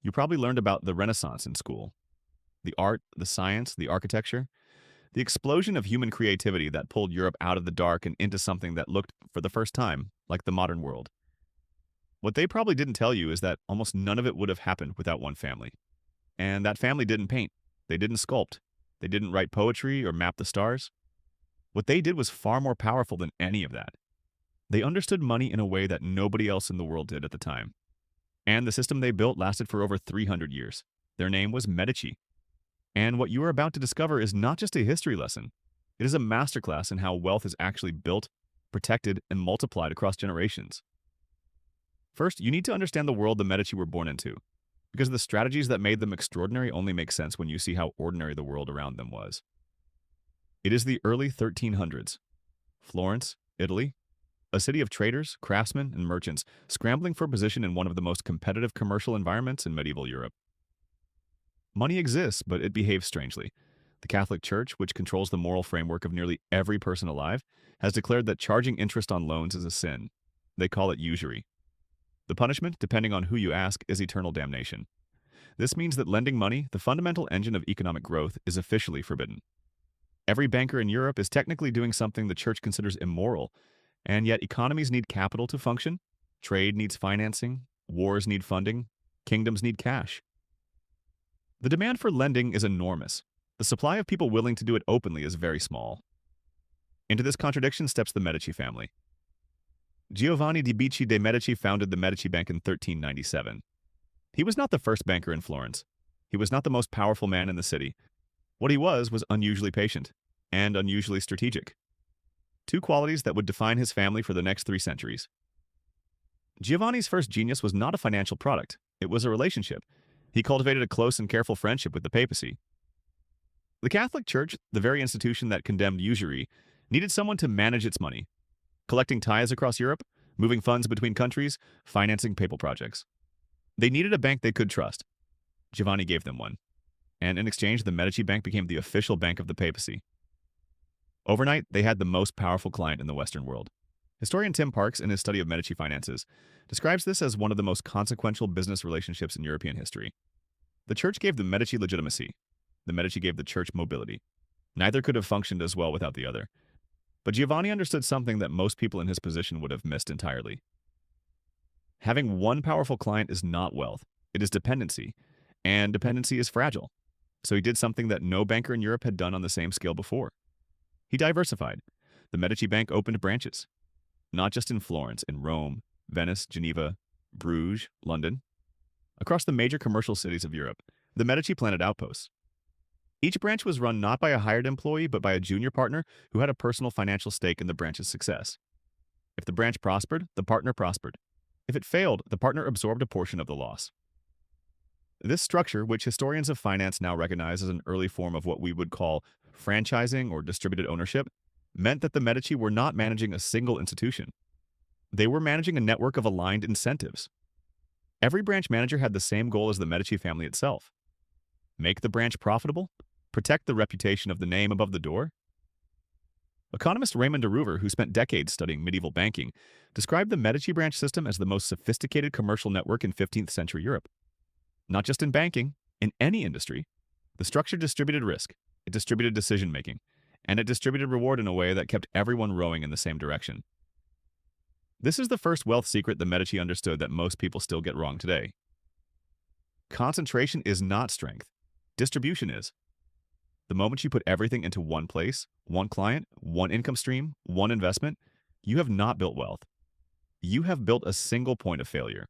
You probably learned about the Renaissance in school. The art, the science, the architecture, the explosion of human creativity that pulled Europe out of the dark and into something that looked, for the first time, like the modern world. What they probably didn't tell you is that almost none of it would have happened without one family. And that family didn't paint, they didn't sculpt, they didn't write poetry or map the stars. What they did was far more powerful than any of that. They understood money in a way that nobody else in the world did at the time. And the system they built lasted for over 300 years. Their name was Medici. And what you are about to discover is not just a history lesson. It is a masterclass in how wealth is actually built, protected, and multiplied across generations. First, you need to understand the world the Medici were born into, because the strategies that made them extraordinary only make sense when you see how ordinary the world around them was. It is the early 1300s. Florence, Italy, a city of traders, craftsmen, and merchants scrambling for position in one of the most competitive commercial environments in medieval Europe. Money exists, but it behaves strangely. The Catholic Church, which controls the moral framework of nearly every person alive, has declared that charging interest on loans is a sin. They call it usury. The punishment, depending on who you ask, is eternal damnation. This means that lending money, the fundamental engine of economic growth, is officially forbidden. Every banker in Europe is technically doing something the church considers immoral, and yet economies need capital to function, trade needs financing, wars need funding, kingdoms need cash. The demand for lending is enormous. The supply of people willing to do it openly is very small. Into this contradiction steps the Medici family. Giovanni di Bicci de' Medici founded the Medici Bank in 1397. He was not the first banker in Florence. He was not the most powerful man in the city. What he was unusually patient and unusually strategic. Two qualities that would define his family for the next 3 centuries. Giovanni's first genius was not a financial product. It was a relationship. He cultivated a close and careful friendship with the papacy. The Catholic Church, the very institution that condemned usury, needed someone to manage its money, collecting tithes across Europe, moving funds between countries, financing papal projects. They needed a bank they could trust. Giovanni gave them one. And in exchange, the Medici Bank became the official bank of the papacy. Overnight, they had the most powerful client in the Western world. Historian Tim Parks, in his study of Medici finances, describes this as one of the most consequential business relationships in European history. The church gave the Medici legitimacy. The Medici gave the church mobility. Neither could have functioned as well without the other. But Giovanni understood something that most people in his position would have missed entirely. Having one powerful client is not wealth. It is dependency. And dependency is fragile. So he did something that no banker in Europe had done on the same scale before. He diversified. The Medici Bank opened branches. Not just in Florence, in Rome, Venice, Geneva, Bruges, London. Across the major commercial cities of Europe, the Medici planted outposts. Each branch was run not by a hired employee, but by a junior partner who had a personal financial stake in the branch's success. If the branch prospered, the partner prospered. If it failed, the partner absorbed a portion of the loss. This structure, which historians of finance now recognize as an early form of what we would call franchising or distributed ownership, meant that the Medici were not managing a single institution. They were managing a network of aligned incentives. Every branch manager had the same goal as the Medici family itself. Make the branch profitable, protect the reputation of the name above the door. Economist Raymond de Roover, who spent decades studying medieval banking, described the Medici branch system as the most sophisticated commercial network in 15th century Europe. Not just in banking, in any industry. The structure distributed risk, it distributed decision-making, and it distributed reward in a way that kept everyone rowing in the same direction. This is the first wealth secret the Medici understood that most people still get wrong today. Concentration is not strength. Distribution is. The moment you put everything into one place, one client, one income stream, one investment, you have not built wealth. You have built a single point of failure.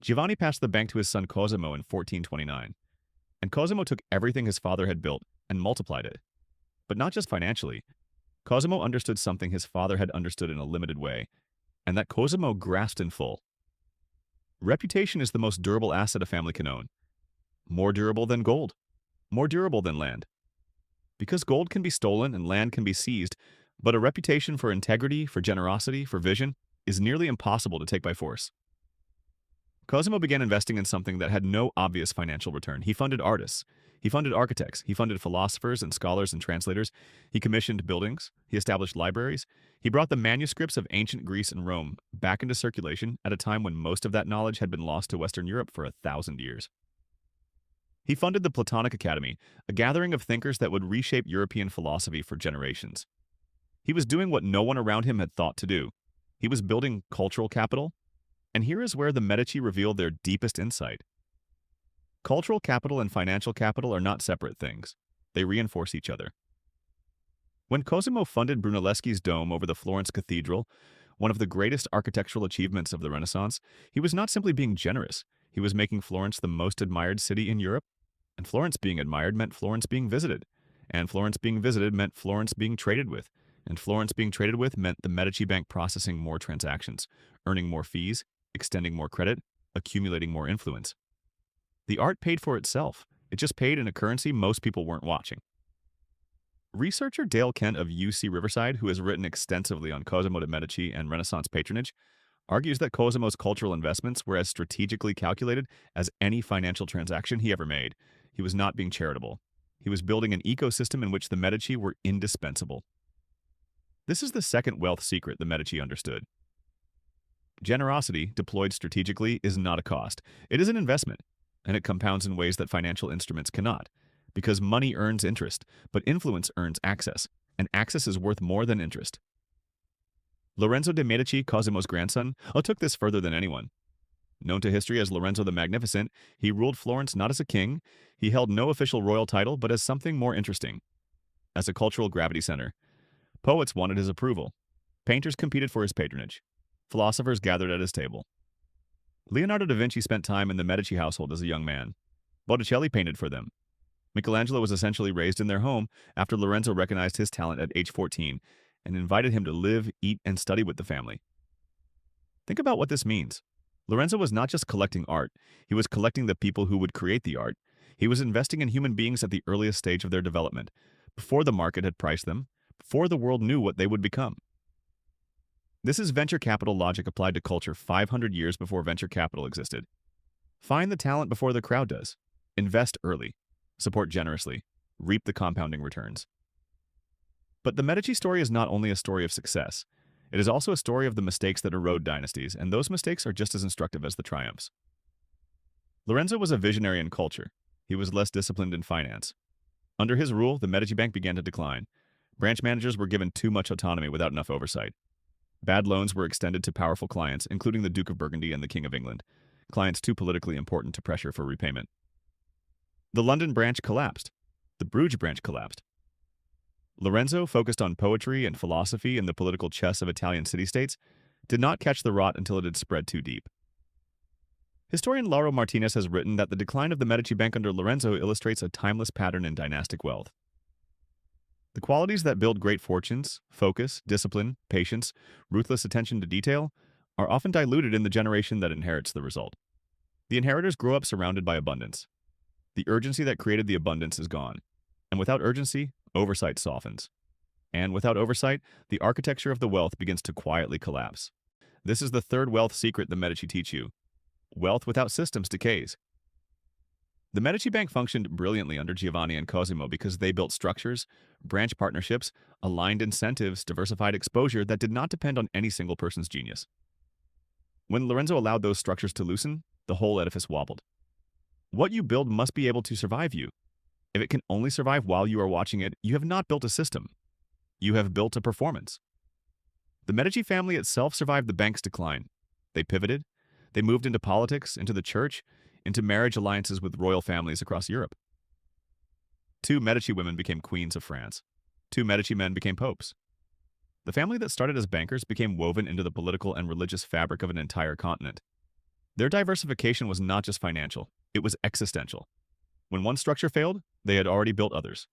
Giovanni passed the bank to his son Cosimo in 1429, and Cosimo took everything his father had built and multiplied it. But not just financially. Cosimo understood something his father had understood in a limited way, and that Cosimo grasped in full. Reputation is the most durable asset a family can own. More durable than gold. More durable than land. Because gold can be stolen and land can be seized, but a reputation for integrity, for generosity, for vision, is nearly impossible to take by force. Cosimo began investing in something that had no obvious financial return. He funded artists. He funded architects. He funded philosophers and scholars and translators. He commissioned buildings. He established libraries. He brought the manuscripts of ancient Greece and Rome back into circulation at a time when most of that knowledge had been lost to Western Europe for 1,000 years. He funded the Platonic Academy, a gathering of thinkers that would reshape European philosophy for generations. He was doing what no one around him had thought to do. He was building cultural capital, and here is where the Medici revealed their deepest insight. Cultural capital and financial capital are not separate things. They reinforce each other. When Cosimo funded Brunelleschi's dome over the Florence Cathedral, one of the greatest architectural achievements of the Renaissance, he was not simply being generous. He was making Florence the most admired city in Europe. And Florence being admired meant Florence being visited. And Florence being visited meant Florence being traded with. And Florence being traded with meant the Medici Bank processing more transactions, earning more fees, extending more credit, accumulating more influence. The art paid for itself. It just paid in a currency most people weren't watching. Researcher Dale Kent of UC Riverside, who has written extensively on Cosimo de Medici and Renaissance patronage, argues that Cosimo's cultural investments were as strategically calculated as any financial transaction he ever made. He was not being charitable. He was building an ecosystem in which the Medici were indispensable. This is the second wealth secret the Medici understood. Generosity, deployed strategically, is not a cost. It is an investment, and it compounds in ways that financial instruments cannot. Because money earns interest, but influence earns access, and access is worth more than interest. Lorenzo de Medici, Cosimo's grandson, took this further than anyone. Known to history as Lorenzo the Magnificent, he ruled Florence not as a king. He held no official royal title, but as something more interesting. As a cultural gravity center. Poets wanted his approval. Painters competed for his patronage. Philosophers gathered at his table. Leonardo da Vinci spent time in the Medici household as a young man. Botticelli painted for them. Michelangelo was essentially raised in their home after Lorenzo recognized his talent at age 14 and invited him to live, eat, and study with the family. Think about what this means. Lorenzo was not just collecting art, he was collecting the people who would create the art. He was investing in human beings at the earliest stage of their development, before the market had priced them, before the world knew what they would become. This is venture capital logic applied to culture 500 years before venture capital existed. Find the talent before the crowd does. Invest early. Support generously. Reap the compounding returns. But the Medici story is not only a story of success. It is also a story of the mistakes that erode dynasties, and those mistakes are just as instructive as the triumphs. Lorenzo was a visionary in culture. He was less disciplined in finance. Under his rule, the Medici Bank began to decline. Branch managers were given too much autonomy without enough oversight. Bad loans were extended to powerful clients, including the Duke of Burgundy and the King of England, clients too politically important to pressure for repayment. The London branch collapsed. The Bruges branch collapsed. Lorenzo, focused on poetry and philosophy and the political chess of Italian city-states, did not catch the rot until it had spread too deep. Historian Lauro Martinez has written that the decline of the Medici Bank under Lorenzo illustrates a timeless pattern in dynastic wealth. The qualities that build great fortunes, focus, discipline, patience, ruthless attention to detail, are often diluted in the generation that inherits the result. The inheritors grow up surrounded by abundance. The urgency that created the abundance is gone. And without urgency, oversight softens. And without oversight, the architecture of the wealth begins to quietly collapse. This is the third wealth secret the Medici teach you. Wealth without systems decays. The Medici Bank functioned brilliantly under Giovanni and Cosimo because they built structures, branch partnerships, aligned incentives, diversified exposure that did not depend on any single person's genius. When Lorenzo allowed those structures to loosen, the whole edifice wobbled. What you build must be able to survive you. If it can only survive while you are watching it, you have not built a system. You have built a performance. The Medici family itself survived the bank's decline. They pivoted. They moved into politics, into the church, into marriage alliances with royal families across Europe. 2 Medici women became queens of France. 2 Medici men became popes. The family that started as bankers became woven into the political and religious fabric of an entire continent. Their diversification was not just financial, it was existential. When one structure failed, they had already built others.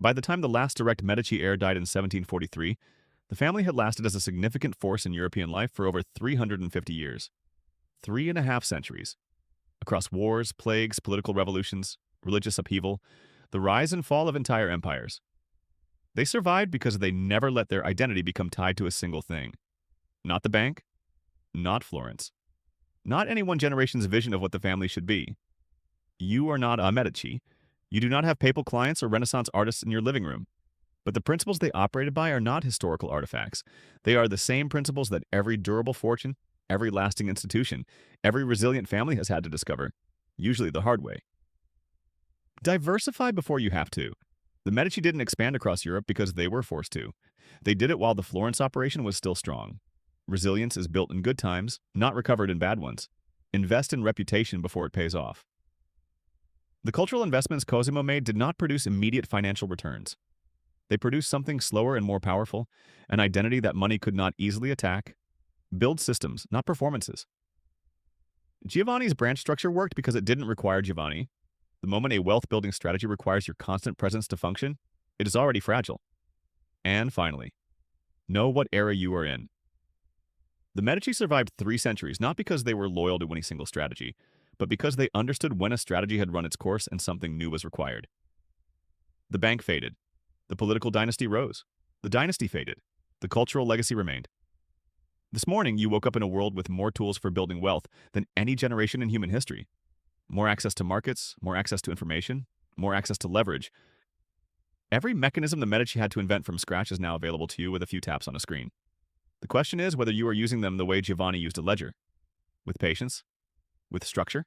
By the time the last direct Medici heir died in 1743, the family had lasted as a significant force in European life for over 350 years. 3.5 centuries. Across wars, plagues, political revolutions, religious upheaval, the rise and fall of entire empires. They survived because they never let their identity become tied to a single thing. Not the bank, not Florence, not any one generation's vision of what the family should be. You are not a Medici. You do not have papal clients or Renaissance artists in your living room. But the principles they operated by are not historical artifacts. They are the same principles that every durable fortune, every lasting institution, every resilient family has had to discover, usually the hard way. Diversify before you have to. The Medici didn't expand across Europe because they were forced to. They did it while the Florence operation was still strong. Resilience is built in good times, not recovered in bad ones. Invest in reputation before it pays off. The cultural investments Cosimo made did not produce immediate financial returns. They produced something slower and more powerful, an identity that money could not easily attack. Build systems, not performances. Giovanni's branch structure worked because it didn't require Giovanni. The moment a wealth-building strategy requires your constant presence to function, it is already fragile. And finally, know what era you are in. The Medici survived 3 centuries not because they were loyal to any single strategy, but because they understood when a strategy had run its course and something new was required. The bank faded. The political dynasty rose. The dynasty faded. The cultural legacy remained. This morning, you woke up in a world with more tools for building wealth than any generation in human history. More access to markets, more access to information, more access to leverage. Every mechanism the Medici had to invent from scratch is now available to you with a few taps on a screen. The question is whether you are using them the way Giovanni used a ledger. With patience, with structure,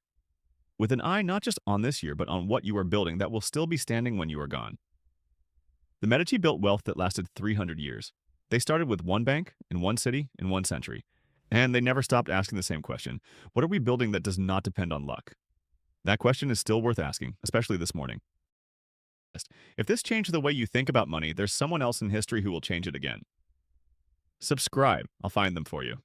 with an eye not just on this year, but on what you are building that will still be standing when you are gone. The Medici built wealth that lasted 300 years. They started with one bank, in one city, in one century. And they never stopped asking the same question. What are we building that does not depend on luck? That question is still worth asking, especially this morning. If this changed the way you think about money, there's someone else in history who will change it again. Subscribe. I'll find them for you.